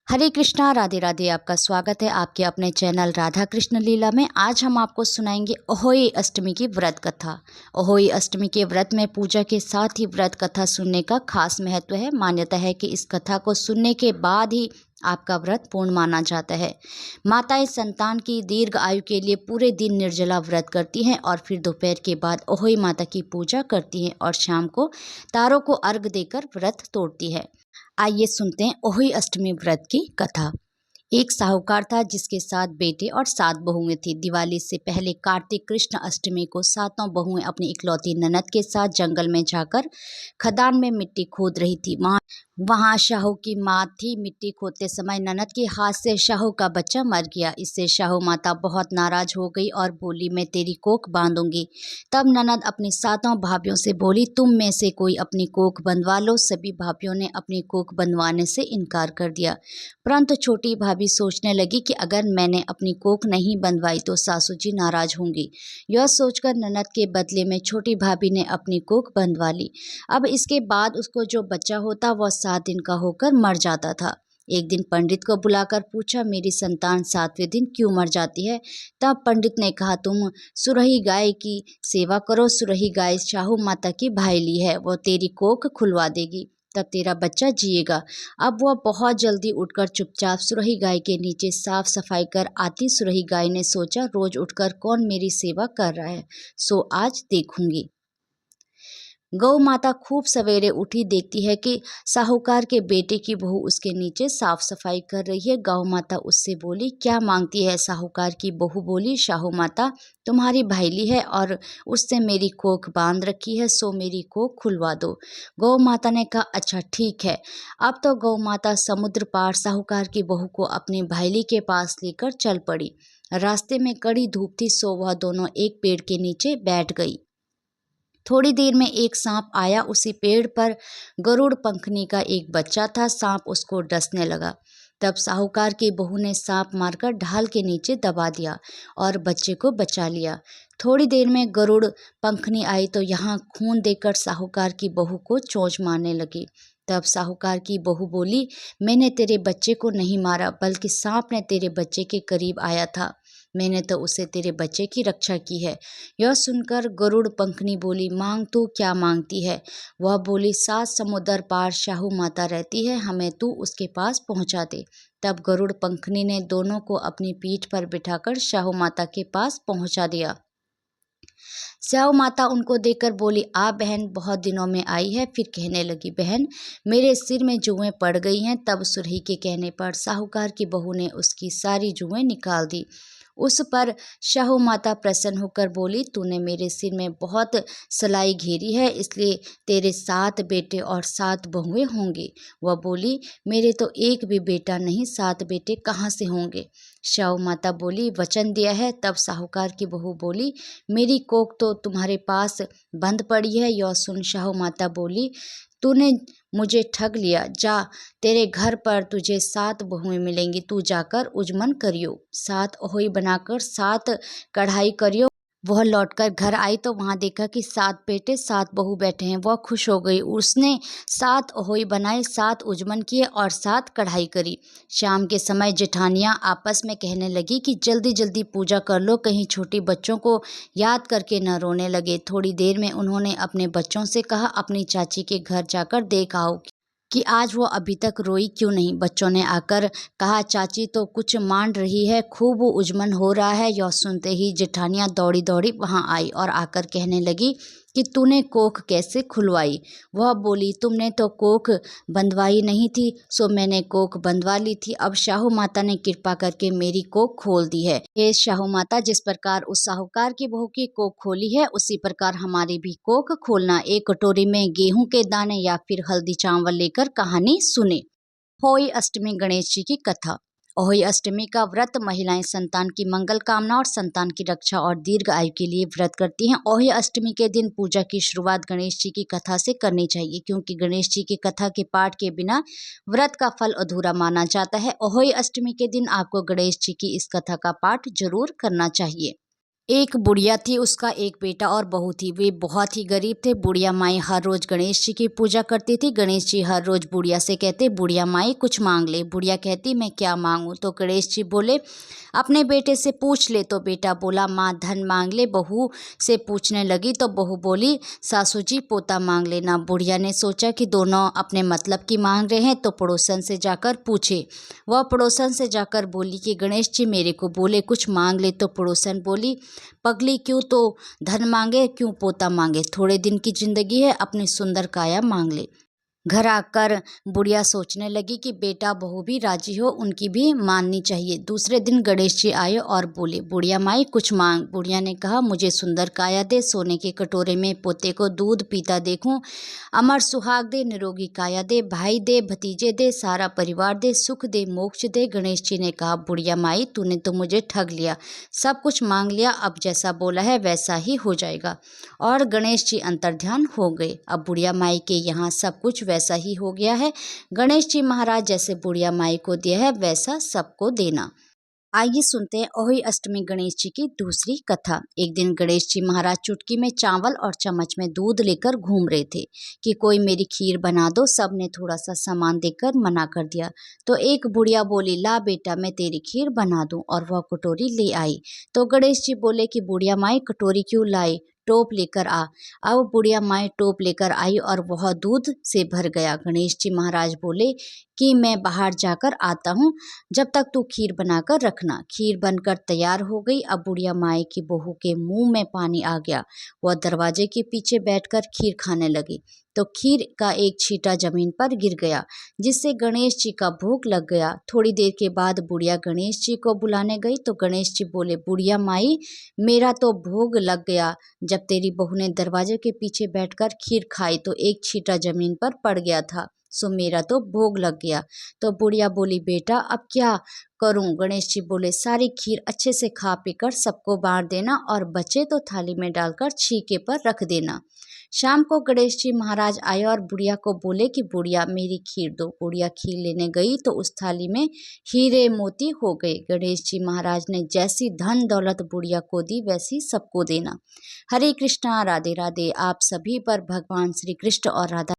हरे कृष्णा, राधे राधे। आपका स्वागत है आपके अपने चैनल राधा कृष्ण लीला में। आज हम आपको सुनाएंगे अहोई अष्टमी की व्रत कथा। अहोई अष्टमी के व्रत में पूजा के साथ ही व्रत कथा सुनने का खास महत्व है। मान्यता है कि इस कथा को सुनने के बाद ही आपका व्रत पूर्ण माना जाता है। माताएं संतान की दीर्घ आयु के लिए पूरे दिन निर्जला व्रत करती हैं और फिर दोपहर के बाद अहोई माता की पूजा करती हैं और शाम को तारों को अर्घ देकर व्रत तोड़ती है। आइए सुनते हैं अहोई अष्टमी व्रत की कथा। एक साहूकार था जिसके 7 बेटे और 7 बहुएं थी। दिवाली से पहले कार्तिक कृष्ण अष्टमी को सातों बहुएं अपनी इकलौती ननद के साथ जंगल में जाकर खदान में मिट्टी खोद रही थी। वहां शाहू की माँ थी। मिट्टी खोदते समय ननद के हाथ से शाहू का बच्चा मर गया। इससे शाहू माता बहुत नाराज हो गई और बोली, मैं तेरी कोख बांधूंगी। तब ननद अपनी सातों भाभियों से बोली, तुम में से कोई अपनी कोख बंधवा लो। सभी भाभियों ने अपनी कोख बंधवाने से इनकार कर दिया, परंतु छोटी भाभी सोचने लगी कि अगर मैंने अपनी कोख नहीं बंधवाई तो सासू जी नाराज होंगी। यह सोचकर ननद के बदले में छोटी भाभी ने अपनी कोख बंधवा ली। अब इसके बाद उसको जो बच्चा होता वह 7 दिन का होकर मर जाता था। एक दिन पंडित को बुलाकर पूछा, मेरी संतान 7वें दिन क्यों मर जाती है? तब पंडित ने कहा, तुम सुरही गाय की सेवा करो। सुरही गाय शाहू माता की भाईली है, वो तेरी कोख खुलवा देगी, तब तेरा बच्चा जिएगा। अब वह बहुत जल्दी उठकर चुपचाप सुरही गाय के नीचे साफ सफाई कर आती। सुरही गाय ने सोचा, रोज उठकर कौन मेरी सेवा कर रहा है, सो आज देखूंगी। गौ माता खूब सवेरे उठी, देखती है कि साहूकार के बेटे की बहू उसके नीचे साफ सफाई कर रही है। गौ माता उससे बोली, क्या मांगती है? साहूकार की बहू बोली, शाहू माता तुम्हारी भाईली है और उससे मेरी कोख बांध रखी है, सो मेरी कोख खुलवा दो। गौ माता ने कहा, अच्छा ठीक है। अब तो गौ माता समुद्र पार साहूकार की बहू को अपनी भाईली के पास लेकर चल पड़ी। रास्ते में कड़ी धूप थी, सो वह दोनों एक पेड़ के नीचे बैठ गई। थोड़ी देर में एक सांप आया। उसी पेड़ पर गरुड़ पंखनी का एक बच्चा था। सांप उसको डसने लगा। तब साहूकार की बहू ने सांप मारकर ढाल के नीचे दबा दिया और बच्चे को बचा लिया। थोड़ी देर में गरुड़ पंखनी आई तो यहाँ खून देकर साहूकार की बहू को चोंच मारने लगी। तब साहूकार की बहू बोली, मैंने तेरे बच्चे को नहीं मारा, बल्कि सांप ने तेरे बच्चे के करीब आया था। मैंने तो उसे तेरे बच्चे की रक्षा की है। यह सुनकर गरुड़ पंखनी बोली, मांग तू क्या मांगती है? वह बोली, 7 समुद्र पार शाहू माता रहती है, हमें तू उसके पास पहुंचा दे। तब गरुड़ पंखनी ने दोनों को अपनी पीठ पर बिठाकर शाहू माता के पास पहुंचा दिया। शाहू माता उनको देखकर बोली, आ बहन, बहुत दिनों में आई है। फिर कहने लगी, बहन मेरे सिर में जुएं पड़ गई हैं। तब सुरही के कहने पर साहूकार की बहू ने उसकी सारी जुएं निकाल दी। उस पर शाहू माता प्रसन्न होकर बोली, तूने मेरे सिर में बहुत सलाई घेरी है, इसलिए तेरे 7 बेटे और 7 बहुएं होंगी। वह बोली, मेरे तो एक भी बेटा नहीं, 7 बेटे कहाँ से होंगे? शाहू माता बोली, वचन दिया है। तब साहूकार की बहू बोली, मेरी कोख तो तुम्हारे पास बंद पड़ी है। यह सुन शाहू माता बोली, तूने मुझे ठग लिया। जा, तेरे घर पर तुझे 7 बहुएं मिलेंगी, तू जाकर उजमन करियो, 7 अहोई बनाकर 7 कढ़ाई करियो। वह लौटकर घर आई तो वहां देखा कि 7 बेटे 7 बहू बैठे हैं। वह खुश हो गई। उसने 7 अहोई बनाए, 7 उजमन किए और 7 कढ़ाई करी। शाम के समय जेठानियां आपस में कहने लगी कि जल्दी जल्दी पूजा कर लो, कहीं छोटी बच्चों को याद करके न रोने लगे। थोड़ी देर में उन्होंने अपने बच्चों से कहा, अपनी चाची के घर जाकर देख आओ कि आज वो अभी तक रोई क्यों नहीं। बच्चों ने आकर कहा, चाची तो कुछ मान रही है, खूब उजमन हो रहा है। यह सुनते ही जेठानियां दौड़ी दौड़ी वहां आई और आकर कहने लगी कि तूने कोख कैसे खुलवाई? वह बोली, तुमने तो कोख बंधवाई नहीं थी, सो मैंने कोख बंधवा ली थी। अब शाहू माता ने कृपा करके मेरी कोख खोल दी है। हे शाहू माता, जिस प्रकार उस साहूकार की बहू की कोख खोली है, उसी प्रकार हमारी भी कोख खोलना। एक कटोरी में गेहूं के दाने या फिर हल्दी चावल लेकर कहानी सुने। होई अष्टमी गणेश जी की कथा। अहोई अष्टमी का व्रत महिलाएं संतान की मंगल कामना और संतान की रक्षा और दीर्घ आयु के लिए व्रत करती हैं। अहोई अष्टमी के दिन पूजा की शुरुआत गणेश जी की कथा से करनी चाहिए, क्योंकि गणेश जी की कथा के पाठ के बिना व्रत का फल अधूरा माना जाता है। अहोई अष्टमी के दिन आपको गणेश जी की इस कथा का पाठ जरूर करना चाहिए। एक बुढ़िया थी, उसका एक बेटा और बहू थी। वे बहुत ही गरीब थे। बुढ़िया माई हर रोज गणेश जी की पूजा करती थी। गणेश जी हर रोज बुढ़िया से कहते, बुढ़िया माई कुछ मांग ले। बुढ़िया कहती, मैं क्या मांगूं? तो गणेश जी बोले, अपने बेटे से पूछ ले। तो बेटा बोला, माँ धन मांग ले। बहू से पूछने लगी तो बहू बोली, सासू जी पोता मांग लेना। बुढ़िया ने सोचा कि दोनों अपने मतलब की मांग रहे हैं, तो पड़ोसन से जाकर पूछे। वह पड़ोसन से जाकर बोली कि गणेश जी मेरे को बोले कुछ मांग ले। तो पड़ोसन बोली, पगली क्यों तो धन मांगे, क्यों पोता मांगे? थोड़े दिन की जिंदगी है, अपनी सुंदर काया मांग ले। घर आकर बुढ़िया सोचने लगी कि बेटा बहू भी राजी हो, उनकी भी माननी चाहिए। दूसरे दिन गणेश जी आए और बोले, बुढ़िया माई कुछ मांग। बुढ़िया ने कहा, मुझे सुंदर काया दे, सोने के कटोरे में पोते को दूध पीता देखूं, अमर सुहाग दे, निरोगी काया दे, भाई दे, भतीजे दे, सारा परिवार दे, सुख दे, मोक्ष दे। गणेश जी ने कहा, बुढ़िया माई तूने तो मुझे ठग लिया, सब कुछ मांग लिया, अब जैसा बोला है वैसा ही हो जाएगा। और गणेश जी अंतर्ध्यान हो गए। अब बुढ़िया माई के यहाँ सब कुछ वैसा ही हो गया है। गणेश जी महाराज जैसे बुढ़िया माई को दिया है वैसा सबको देना। आइए सुनते हैं अहोई अष्टमी गणेश जी की दूसरी कथा। एक दिन गणेश जी महाराज चुटकी में चावल और चम्मच में दूध लेकर घूम रहे थे कि कोई मेरी खीर बना दो। सबने थोड़ा सा सामान देकर मना कर दिया। तो एक बुढ़िया बोली, ला बेटा मैं तेरी खीर बना दूं, और वह कटोरी ले आई। तो गणेश जी बोले कि बुढ़िया माई कटोरी क्यों लाई, टोप लेकर आ। अब बुढ़िया माई टोप लेकर आई और वह दूध से भर गया। गणेश जी महाराज बोले कि मैं बाहर जाकर आता हूँ, जब तक तू खीर बनाकर रखना। खीर बनकर तैयार हो गई। अब बुढ़िया माई की बहू के मुंह में पानी आ गया। वह दरवाजे के पीछे बैठकर खीर खाने लगी, तो खीर का एक छींटा जमीन पर गिर गया, जिससे गणेश जी का भोग लग गया। थोड़ी देर के बाद बुढ़िया गणेश जी को बुलाने गई, तो गणेश जी बोले, बुढ़िया माई मेरा तो भोग लग गया। जब तेरी बहू ने दरवाजे के पीछे बैठकर खीर खाई तो एक छींटा जमीन पर पड़ गया था, सो मेरा तो भोग लग गया। तो बुढ़िया बोली, बेटा अब क्या करूं? गणेश जी बोले, सारी खीर अच्छे से खा पीकर सबको बांट देना, और बचे तो थाली में डालकर छीके पर रख देना। शाम को गणेश जी महाराज आए और बुढ़िया को बोले कि बुढ़िया मेरी खीर दो। बुढ़िया खीर लेने गई तो उस थाली में हीरे मोती हो गए। गणेश जी महाराज ने जैसी धन दौलत बुढ़िया को दी वैसी सबको देना। हरे कृष्णा, राधे राधे। आप सभी पर भगवान श्री कृष्ण और राधा